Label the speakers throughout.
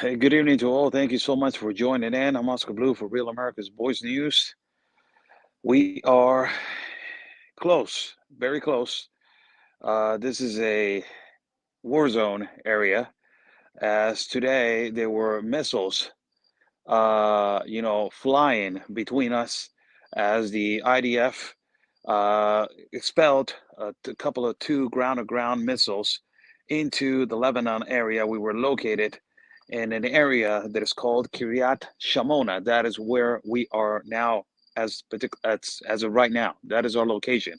Speaker 1: Hey, good evening to all. Thank you so much for joining in. I'm Oscar Blue for Real America's Boys News. We are close, very close. This is a war zone area, as today there were missiles, flying between us as the IDF expelled a couple of two ground-to-ground missiles into the Lebanon area. We were located in an area that is called Kiryat Shimona. That is where we are now, as of right now. That is our location,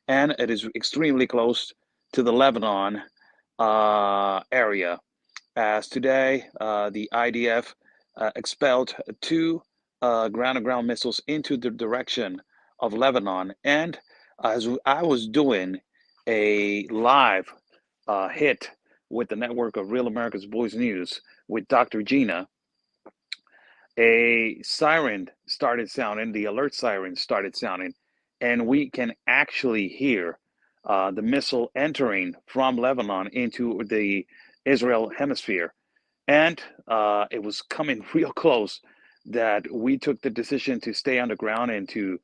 Speaker 1: and it is extremely close to the Lebanon area. As today, the IDF expelled two ground-to-ground missiles into the direction of Lebanon, and as I was doing a live hit with the network of Real America's Boys News with Dr. Gina, a siren started sounding, the alert siren started sounding, and we can actually hear the missile entering from Lebanon into the Israel hemisphere. And it was coming real close that we took the decision to stay on the ground and to,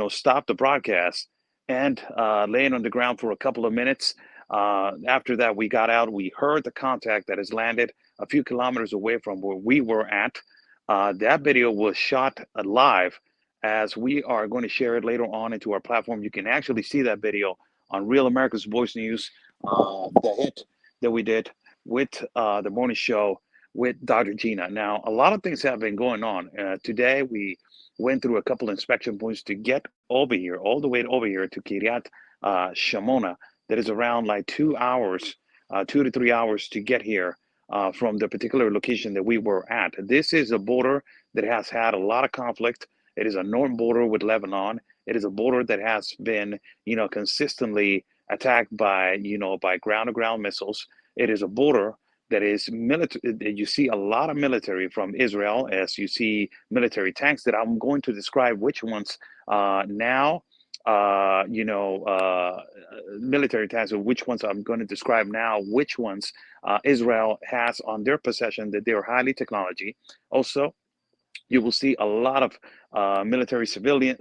Speaker 1: stop the broadcast and laying on the ground for a couple of minutes. After that, we got out. We heard the contact that has landed a few kilometers away from where we were at. That video was shot live, as we are going to share it later on into our platform. You can actually see that video on Real America's Voice News, the hit that we did with the morning show with Dr. Gina. Now, a lot of things have been going on. Today, we went through a couple of inspection points to get over here, all the way over here to Kiryat Shimona. That is around like 2 hours, 2 to 3 hours to get here from the particular location that we were at. This is a border that has had a lot of conflict. It is a northern border with Lebanon. It is a border that has been, consistently attacked by, by ground-to-ground missiles. It is a border that is military. You see a lot of military from Israel, as you see military tanks that I'm going to describe which ones now. Military tanks, or which ones I'm going to describe now, which ones Israel has on their possession, that they are highly technology. Also, you will see a lot of military civilian,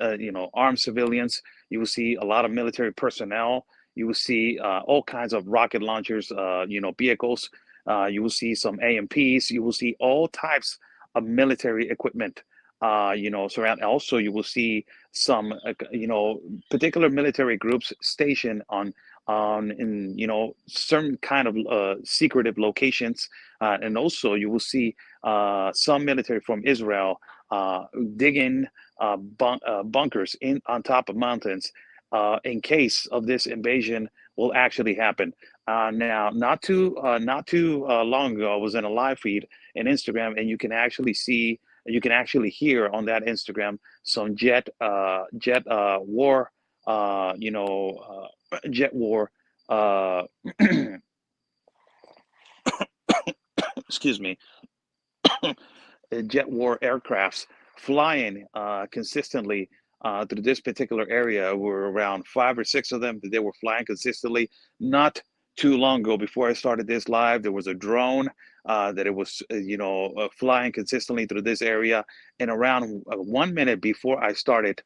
Speaker 1: armed civilians. You will see a lot of military personnel. You will see all kinds of rocket launchers, vehicles. You will see some AMPs. You will see all types of military equipment. Surround. Also, you will see some, particular military groups stationed in certain kind of secretive locations, and also you will see some military from Israel digging bunkers in on top of mountains in case of this invasion will actually happen. Now, not too long ago, I was in a live feed in Instagram, and you can actually hear on that Instagram some jet war. Uh, excuse me, jet war aircrafts flying consistently through this particular area. Were around five or six of them that they were flying consistently. Not too long ago, before I started this live, there was a drone that it was, flying consistently through this area. And around 1 minute before I started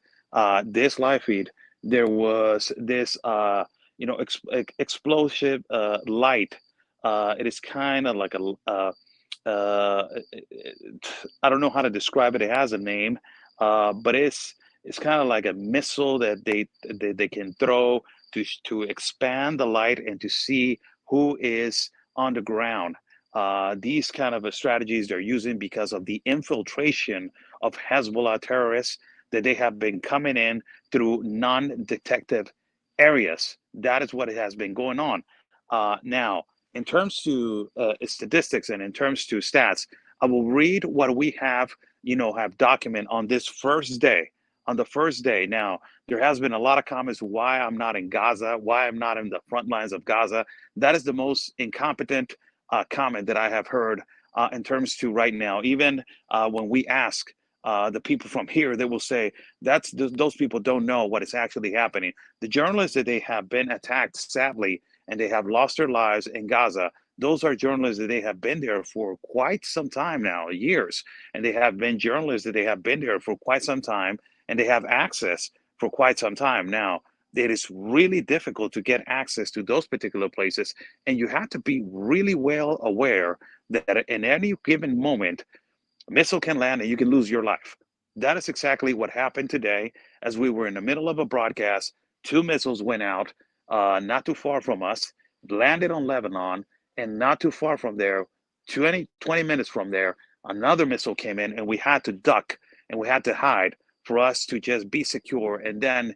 Speaker 1: this live feed, there was this, explosive light. It is kind of like uh, I don't know how to describe it. It has a name, but it's kind of like a missile that they can throw to expand the light and to see who is on the ground. These kind of strategies they're using because of the infiltration of Hezbollah terrorists, that they have been coming in through non-detective areas. That is what has been going on. Now, in terms to statistics and in terms to stats, I will read what we have document on this first day. On the first day, now there has been a lot of comments why I'm not in Gaza, why I'm not in the front lines of Gaza. That is the most incompetent comment that I have heard in terms to right now. Even when we ask the people from here, they will say those people don't know what is actually happening. The journalists that they have been attacked, sadly, and they have lost their lives in Gaza. Those are journalists that they have been there for quite some time now, years, and they have been journalists that they have been there for quite some time, and they have access for quite some time now. It is really difficult to get access to those particular places, and you have to be really well aware that in any given moment a missile can land and you can lose your life. That is exactly what happened today as we were in the middle of a broadcast. Two missiles went out not too far from us, landed on Lebanon, and not too far from there, 20 minutes from there, another missile came in and we had to duck and we had to hide for us to just be secure. And then,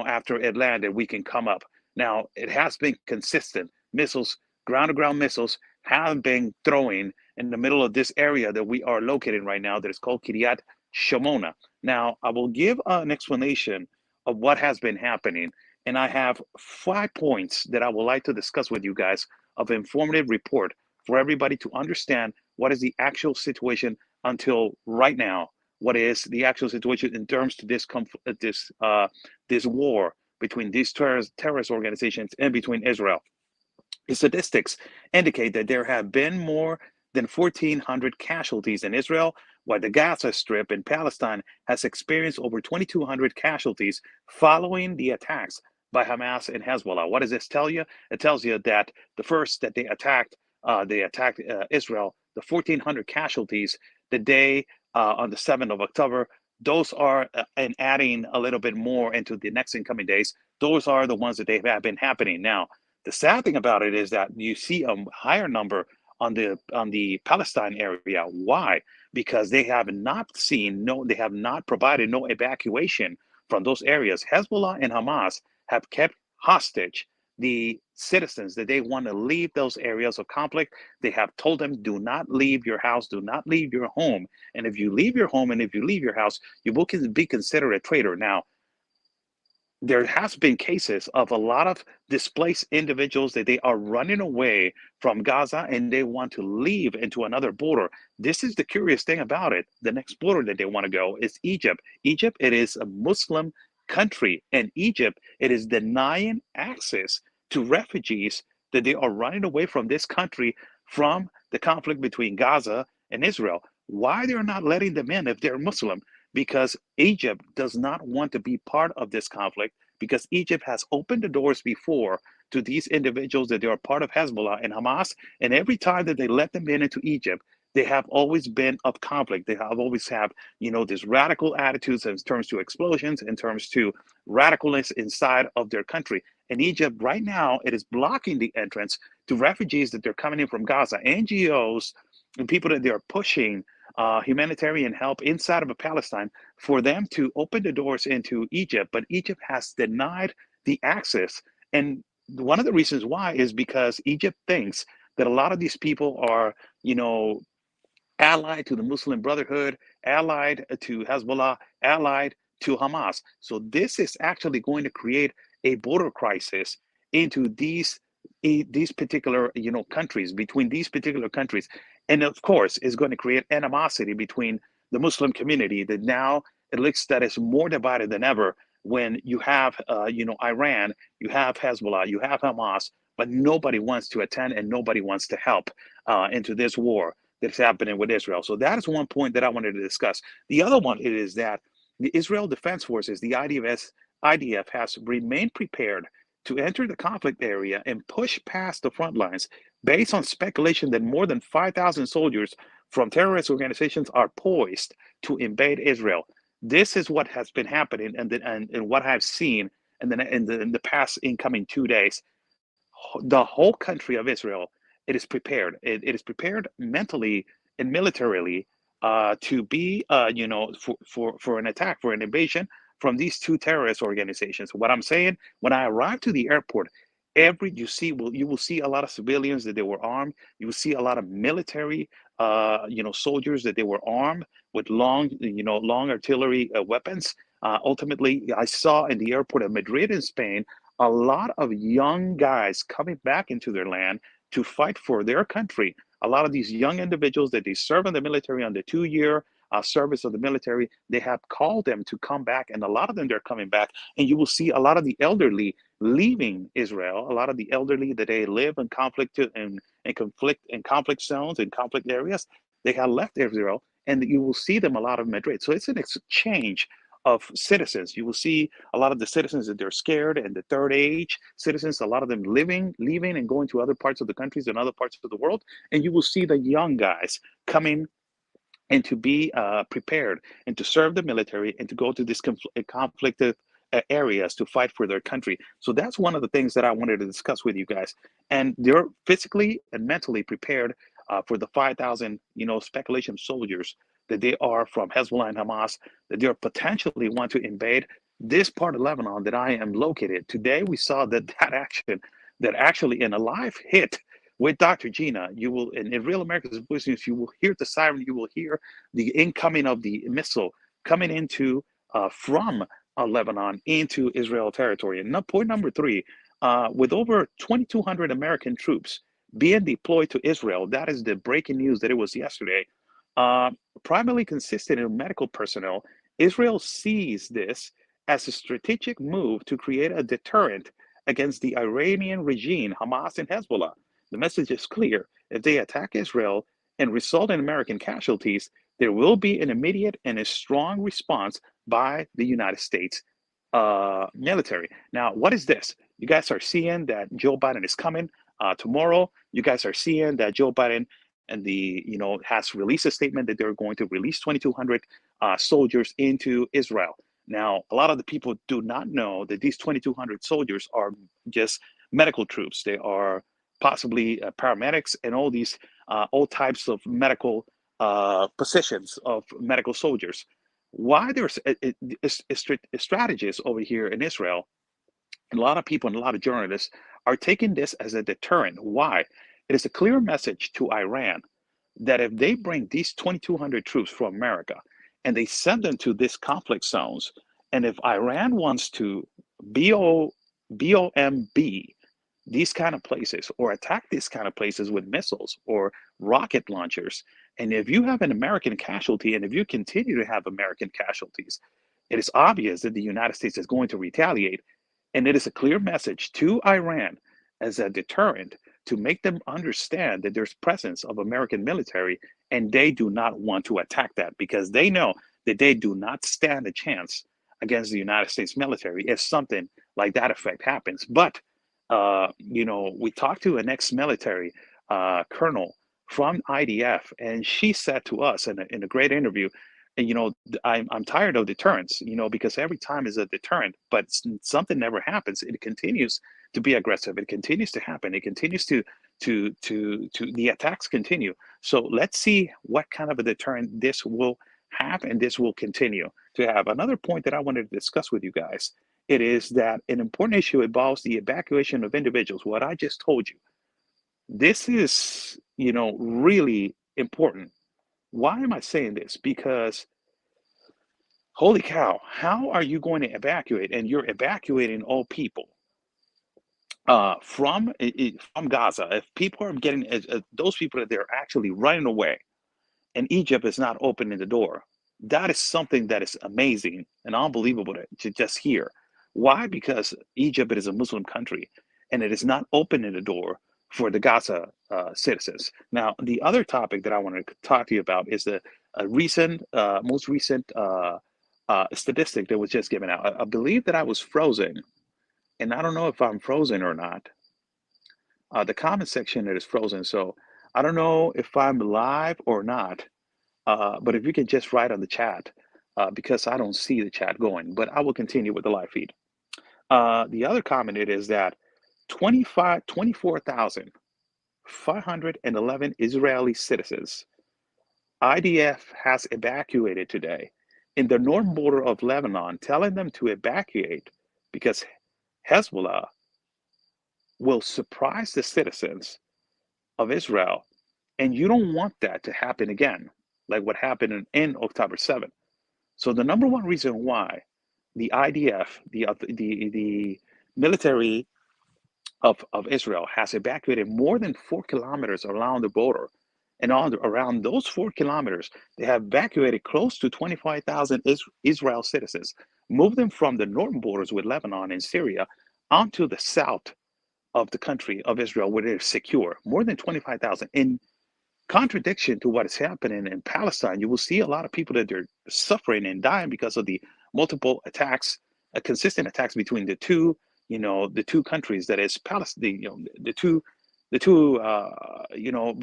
Speaker 1: after it landed, we can come up. Now, it has been consistent. Missiles, ground to ground missiles, have been throwing in the middle of this area that we are located right now that is called Kiryat Shimona. Now, I will give an explanation of what has been happening, and I have 5 points that I would like to discuss with you guys of informative report for everybody to understand what is the actual situation until right now. What is the actual situation in terms to this war between these terrorist organizations and between Israel? The statistics indicate that there have been more than 1,400 casualties in Israel, while the Gaza Strip in Palestine has experienced over 2,200 casualties following the attacks by Hamas and Hezbollah. What does this tell you? It tells you that the first that they attacked Israel, the 1,400 casualties the day on the 7th of October. Those are, and adding a little bit more into the next incoming days, those are the ones that they have been happening now. The sad thing about it is that you see a higher number on the Palestine area. Why? Because they have not provided no evacuation from those areas. Hezbollah and Hamas have kept hostage the citizens that they want to leave those areas of conflict. They have told them, do not leave your house, do not leave your home. And if you leave your home and if you leave your house, you will be considered a traitor. Now, there has been cases of a lot of displaced individuals that they are running away from Gaza and they want to leave into another border. This is the curious thing about it. The next border that they want to go is Egypt. Egypt, it is a Muslim country, and Egypt, it is denying access to refugees that they are running away from this country from the conflict between Gaza and Israel. Why they're not letting them in if they're Muslim? Because Egypt does not want to be part of this conflict, because Egypt has opened the doors before to these individuals that they are part of Hezbollah and Hamas, and every time that they let them into Egypt, they have always been of conflict. They have always have, these radical attitudes in terms to explosions, in terms to radicalness inside of their country. And Egypt right now, it is blocking the entrance to refugees that they're coming in from Gaza. NGOs and people that they are pushing humanitarian help inside of Palestine for them to open the doors into Egypt, but Egypt has denied the access. And one of the reasons why is because Egypt thinks that a lot of these people are, allied to the Muslim Brotherhood, allied to Hezbollah, allied to Hamas. So this is actually going to create a border crisis into these particular countries, between these particular countries, and of course is going to create animosity between the Muslim community that now it looks that is more divided than ever when you have Iran, you have Hezbollah, you have Hamas, but nobody wants to attend and nobody wants to help into this war that's happening with Israel. So that is one point that I wanted to discuss. The other one is that the Israel Defense Forces, the IDF, has remained prepared to enter the conflict area and push past the front lines based on speculation that more than 5,000 soldiers from terrorist organizations are poised to invade Israel. This is what has been happening, and what I've seen in the past incoming 2 days. The whole country of Israel, it is prepared. It is prepared mentally and militarily to be, for an attack, for an invasion from these two terrorist organizations. What I'm saying, when I arrived to the airport, you will see a lot of civilians that they were armed. You will see a lot of military, soldiers that they were armed with long artillery weapons. Ultimately, I saw in the airport of Madrid in Spain a lot of young guys coming back into their land to fight for their country. A lot of these young individuals that they serve in the military on the 2 year service of the military, they have called them to come back, and a lot of them they're coming back. And you will see a lot of the elderly leaving Israel. A lot of the elderly that they live in conflict zones and conflict areas, they have left Israel, and you will see them a lot of Madrid. So it's an exchange of citizens. You will see a lot of the citizens that they're scared, and the third age citizens, a lot of them leaving and going to other parts of the countries and other parts of the world. And you will see the young guys coming and to be prepared and to serve the military and to go to these conflicted areas to fight for their country. So that's one of the things that I wanted to discuss with you guys. And they're physically and mentally prepared for the 5,000, speculation soldiers that they are from Hezbollah and Hamas, that they are potentially want to invade this part of Lebanon that I am located. Today we saw that action, that actually in a live hit with Dr. Gina, you will, in Real America's Business, you will hear the siren, you will hear the incoming of the missile coming into from Lebanon into Israel territory. And point number three, with over 2,200 American troops being deployed to Israel, that is the breaking news that it was yesterday, uh, primarily consisted of medical personnel. Israel sees this as a strategic move to create a deterrent against the Iranian regime, Hamas and Hezbollah. The message is clear. If they attack Israel and result in American casualties, there will be an immediate and a strong response by the United States military. Now, what is this? You guys are seeing that Joe Biden is coming tomorrow. You guys are seeing that Joe Biden and has released a statement that they're going to release 2,200 soldiers into Israel. Now, a lot of the people do not know that these 2,200 soldiers are just medical troops. They are possibly paramedics and all types of medical positions of medical soldiers. Why there's a strategists over here in Israel, and a lot of people and a lot of journalists are taking this as a deterrent. Why? It is a clear message to Iran that if they bring these 2,200 troops from America and they send them to these conflict zones, and if Iran wants to BOMB these kind of places or attack these kind of places with missiles or rocket launchers, and if you have an American casualty and if you continue to have American casualties, it is obvious that the United States is going to retaliate. And it is a clear message to Iran as a deterrent to make them understand that there's presence of American military, and they do not want to attack that because they know that they do not stand a chance against the United States military if something like that effect happens. But we talked to an ex-military colonel from IDF, and she said to us in a great interview, I'm tired of deterrence, because every time is a deterrent, but something never happens. It continues to be aggressive. It continues to happen. It continues to the attacks continue. So let's see what kind of a deterrent this will have, and this will continue to have. Another point that I wanted to discuss with you guys, it is that an important issue involves the evacuation of individuals. What I just told you, this is, really important. Why am I saying this? Because holy cow, how are you going to evacuate? And you're evacuating all people from Gaza. If people are getting those people that they're actually running away, and Egypt is not opening the door, that is something that is amazing and unbelievable to just hear. Why? Because Egypt is a Muslim country, and it is not opening the door for the Gaza citizens. Now, the other topic that I want to talk to you about is the most recent statistic that was just given out. I believe that I was frozen, and I don't know if I'm frozen or not. The comment section that is frozen, so I don't know if I'm live or not. But if you can just write on the chat, because I don't see the chat going, but I will continue with the live feed. The other comment it is that 24,511 Israeli citizens IDF has evacuated today in the northern border of Lebanon, telling them to evacuate because Hezbollah will surprise the citizens of Israel. And you don't want that to happen again, like what happened in October 7th. So the number one reason why the IDF, the military of Israel, has evacuated more than 4 kilometers around the border, and around those 4 kilometers, they have evacuated close to 25,000 Israel citizens, moved them from the northern borders with Lebanon and Syria onto the south of the country of Israel where they're secure, more than 25,000. In contradiction to what is happening in Palestine, you will see a lot of people that are suffering and dying because of the multiple attacks, consistent attacks between the two, the two countries that is Palestine,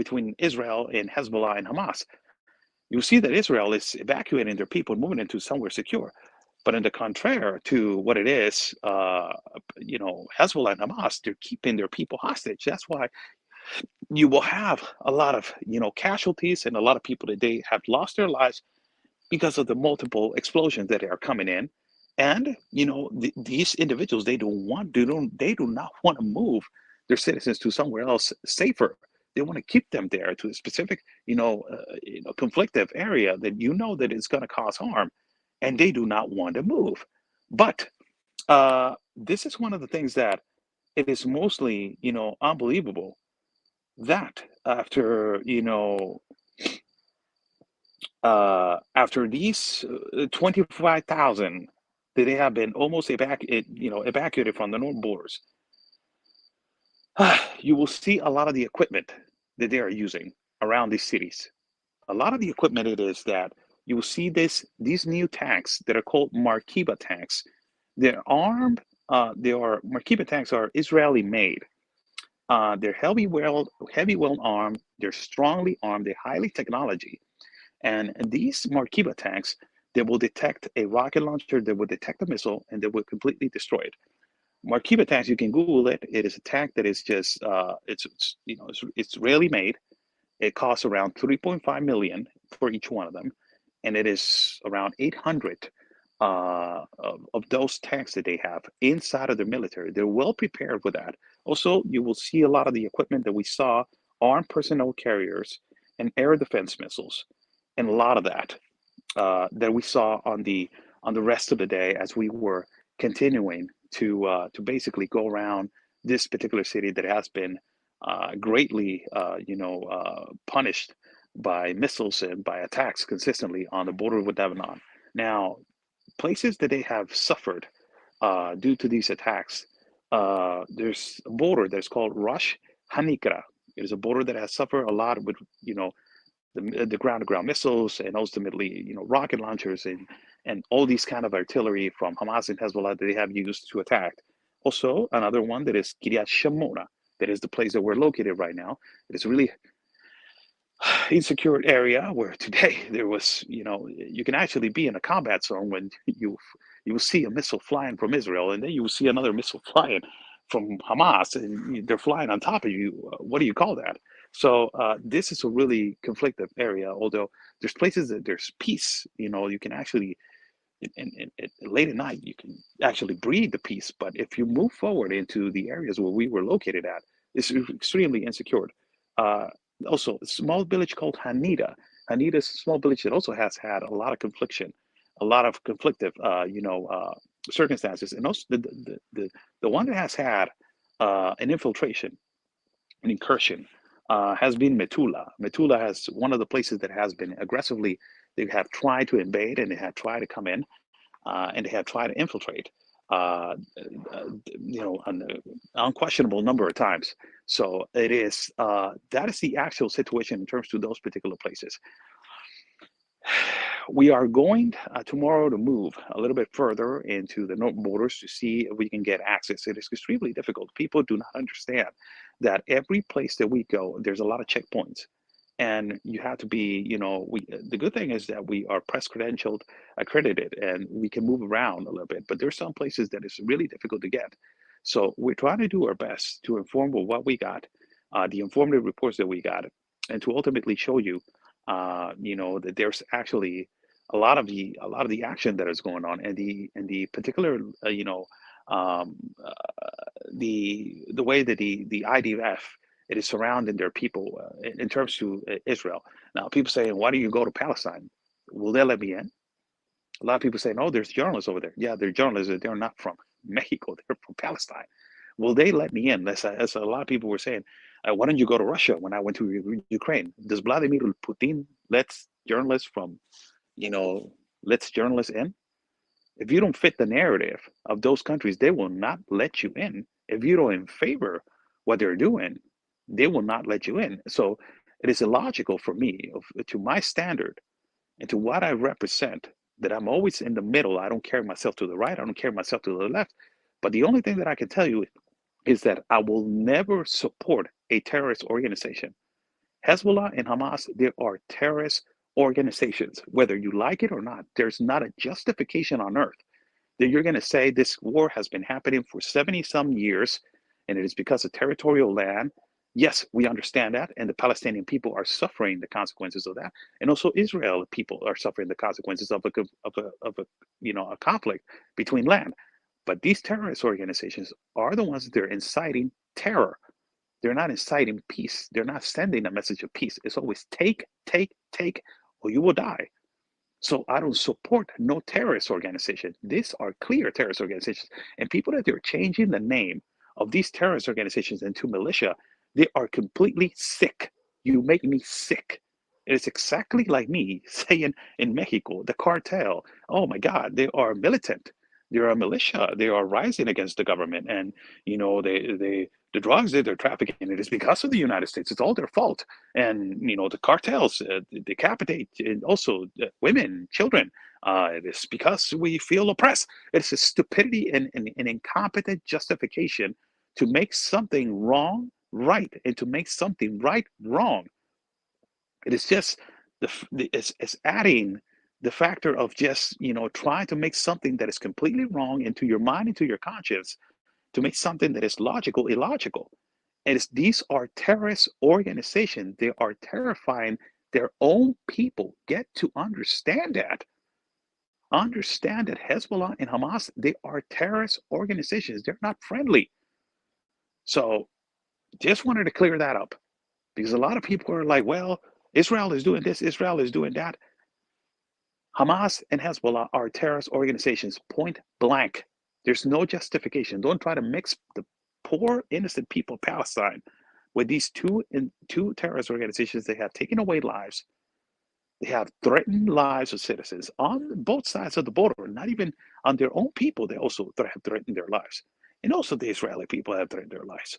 Speaker 1: between Israel and Hezbollah and Hamas. You see that Israel is evacuating their people, moving into somewhere secure. But in the contrary to what it is, Hezbollah and Hamas, they're keeping their people hostage. That's why you will have a lot of, casualties and a lot of people that they have lost their lives because of the multiple explosions that are coming in. And, these individuals, they do not want to move their citizens to somewhere else safer. They want to keep them there to a specific, conflictive area that that it's going to cause harm, and they do not want to move. But this is one of the things that it is mostly, unbelievable that after these 25,000 that they have been almost evacuated from the northern borders, you will see a lot of the equipment that they are using around these cities. A lot of the equipment it is that you will see these new tanks that are called Markiba tanks. They're armed. Markiba tanks are Israeli made. They're heavy well armed. They're strongly armed. They're highly technology. And these Markiba tanks, they will detect a rocket launcher, they will detect a missile, and they will completely destroy it. Markiba tanks, you can Google it. It is a tank that is just it's rarely made. It costs around 3.5 million for each one of them, and it is around 800 of those tanks that they have inside of their military. They're well prepared with that. Also, you will see a lot of the equipment that we saw: armed personnel carriers and air defense missiles, and a lot of that we saw on the rest of the day as we were continuing to basically go around this particular city that has been greatly punished by missiles and by attacks consistently on the border with Lebanon. Now, places that they have suffered due to these attacks, there's a border that's called Rosh Hanikra. It is a border that has suffered a lot with the ground-to-ground missiles and ultimately rocket launchers and all these kind of artillery from Hamas and Hezbollah that they have used to attack. Also, another one that is Kiryat Shimona, that is the place that we're located right now. It is really insecure area where today there was, you can actually be in a combat zone when you will see a missile flying from Israel, and then you will see another missile flying from Hamas, and they're flying on top of you. What do you call that? So this is a really conflicted area. Although there's places that there's peace, you can actually late at night you can actually breathe the peace. But if you move forward into the areas where we were located at, it's extremely insecure. Uh, Also, a small village called Hanida. Hanida is a small village that also has had a lot of confliction, a lot of conflictive, circumstances, and also the one that has had an infiltration, an incursion, has been Metula. Metula has one of the places that has been aggressively. They have tried to invade and they have tried to come in, and they have tried to infiltrate. An unquestionable number of times. So it is that is the actual situation in terms to those particular places. We are going tomorrow to move a little bit further into the northern borders to see if we can get access. It is extremely difficult. People do not understand that every place that we go, there's a lot of checkpoints. And you have to be, the good thing is that we are press credentialed, accredited, and we can move around a little bit. But there's some places that it's really difficult to get. So we're trying to do our best to inform what we got, the informative reports that we got, and to ultimately show you, that there's actually a lot of the action that is going on, and the particular, um, uh, the way that the IDF it is surrounding their people in terms to Israel. Now, people saying, "Why do you go to Palestine? Will they let me in?" A lot of people saying, "Oh, there's journalists over there." Yeah, they're journalists. They're not from Mexico. They're from Palestine. Will they let me in? That's a lot of people were saying. Why don't you go to Russia when I went to Ukraine? Does Vladimir Putin let journalists from, lets journalists in? If you don't fit the narrative of those countries, they will not let you in. If you don't in favor what they're doing, they will not let you in. So it is illogical for me, to my standard and to what I represent, that I'm always in the middle. I don't carry myself to the right. I don't carry myself to the left. But the only thing that I can tell you is that I will never support a terrorist organization. Hezbollah and Hamas, they are terrorist organizations. Whether you like it or not, there's not a justification on earth that you're going to say this war has been happening for 70 some years and it is because of territorial land. Yes, we understand that, and the Palestinian people are suffering the consequences of that, and also Israel people are suffering the consequences of a a conflict between land. But these terrorist organizations are the ones that are inciting terror. They're not inciting peace. They're not sending a message of peace. It's always take, take, take, or you will die. So I don't support no terrorist organization. These are clear terrorist organizations. And people that they're changing the name of these terrorist organizations into militia, they are completely sick. You make me sick. It's exactly like me saying in Mexico, the cartel, oh my God, they are militant. They are a militia. They are rising against the government. And, the drugs that they're trafficking, it is because of the United States. It's all their fault. And, the cartels decapitate and also women, children. It is because we feel oppressed. It's a stupidity and incompetent justification to make something wrong right and to make something right wrong. It is just it's adding the factor of just trying to make something that is completely wrong into your mind, into your conscience, to make something that is logical illogical. And these are terrorist organizations. They are terrifying their own people. Get to understand that. Understand that Hezbollah and Hamas, they are terrorist organizations. They're not friendly. So just wanted to clear that up because a lot of people are like, well, Israel is doing this, Israel is doing that. Hamas and Hezbollah are terrorist organizations, point blank. There's no justification. Don't try to mix the poor, innocent people of Palestine with these two terrorist organizations. They have taken away lives. They have threatened lives of citizens on both sides of the border, not even on their own people. They also have threatened their lives. And also the Israeli people have threatened their lives.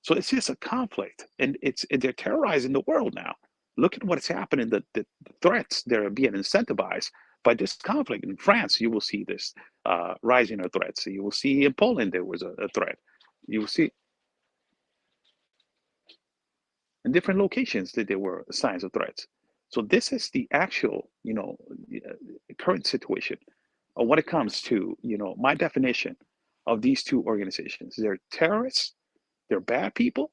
Speaker 1: So it's just a conflict, and they're terrorizing the world now. Look at what's happening. The threats they're being incentivized by this conflict. In France, you will see this rising of threats. You will see in Poland there was a threat. You will see in different locations that there were signs of threats. So this is the actual, current situation of when it comes to, my definition of these two organizations. They're terrorists. They're bad people,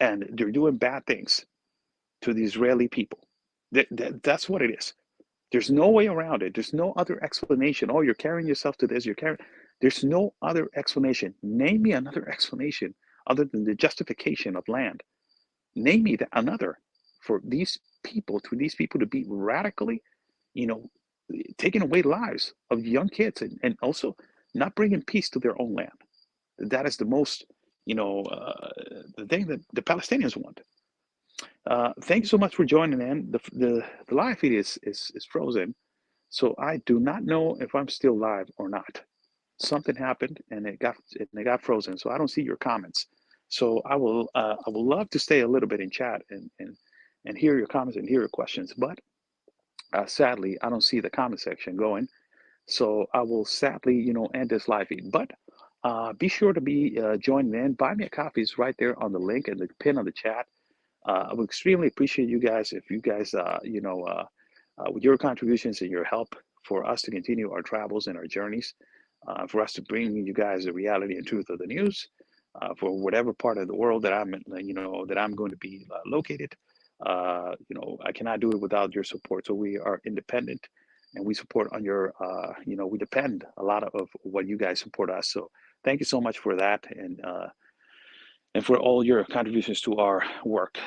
Speaker 1: and they're doing bad things to the Israeli people. That's what it is. There's no way around it. There's no other explanation. Oh, you're carrying yourself to this. You're carrying. There's no other explanation. Name me another explanation other than the justification of land. Name me another for these people to be radically, you know, taking away lives of young kids and also not bringing peace to their own land. That is the most, the thing that the Palestinians want. Thank you so much for joining in. The live feed is frozen, so I do not know if I'm still live or not. Something happened and it got frozen, so I don't see your comments. So I will love to stay a little bit in chat and hear your comments and hear your questions, but sadly I don't see the comment section going. So I will sadly end this live feed. But be sure to be joining in. Buy me a coffee is right there on the link and the pin on the chat. I would extremely appreciate you guys if you guys, with your contributions and your help for us to continue our travels and our journeys, for us to bring you guys the reality and truth of the news, for whatever part of the world that that I'm going to be located. I cannot do it without your support. So we are independent, and we support on your, we depend a lot of what you guys support us. So thank you so much for that, and for all your contributions to our work.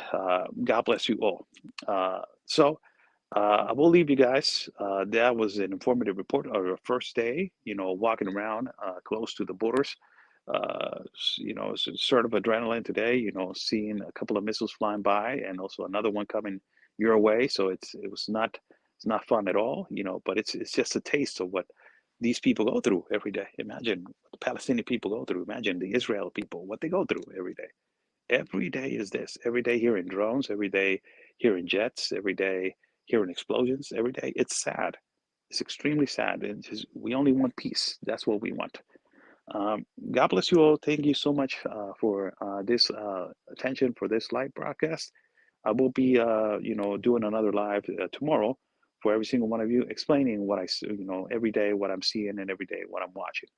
Speaker 1: God bless you all. I will leave you guys. That was an informative report of our first day, walking around close to the borders. It's sort of adrenaline today, seeing a couple of missiles flying by and also another one coming your way. So it's not fun at all, but it's just a taste of what these people go through every day. Imagine what the Palestinian people go through. Imagine the Israel people, what they go through every day. Every day is this. Every day hearing drones, every day hearing jets, every day hearing explosions, every day. It's sad. It's extremely sad. It's just, we only want peace. That's what we want. God bless you all. Thank you so much for this attention for this live broadcast. I will be, doing another live tomorrow for every single one of you, explaining what every day what I'm seeing and every day what I'm watching.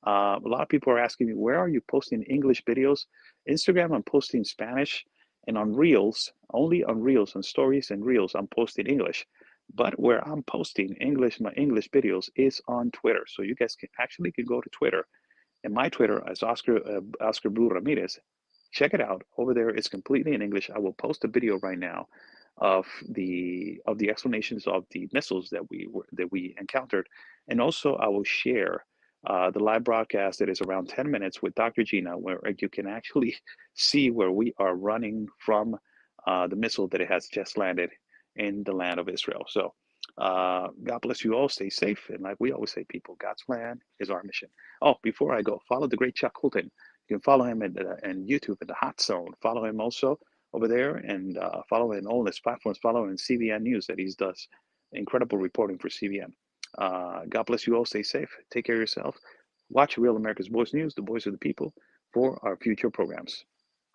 Speaker 1: A lot of people are asking me, where are you posting English videos? Instagram, I'm posting Spanish, and on Reels, only on Reels, on Stories and Reels, I'm posting English. But where I'm posting English, my English videos is on Twitter. So you guys can go to Twitter, and my Twitter is Oscar Blue Ramirez. Check it out over there. It's completely in English. I will post a video right now of the explanations of the missiles that we encountered, and also I will share the live broadcast that is around 10 minutes with Dr. Gina, where you can actually see where we are running from the missile that it has just landed in the land of Israel. So God bless you all. Stay safe. And like we always say, people, God's plan is our mission. Oh, before I go, follow the great Chuck Colton. You can follow him in YouTube in the Hot Zone. Follow him also over there, and follow him in all his platforms. Follow him in CBN News that he does incredible reporting for CBN. God bless you all. Stay safe. Take care of yourself. Watch Real America's Voice News, the voice of the people, for our future programs.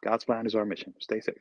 Speaker 1: God's plan is our mission. Stay safe.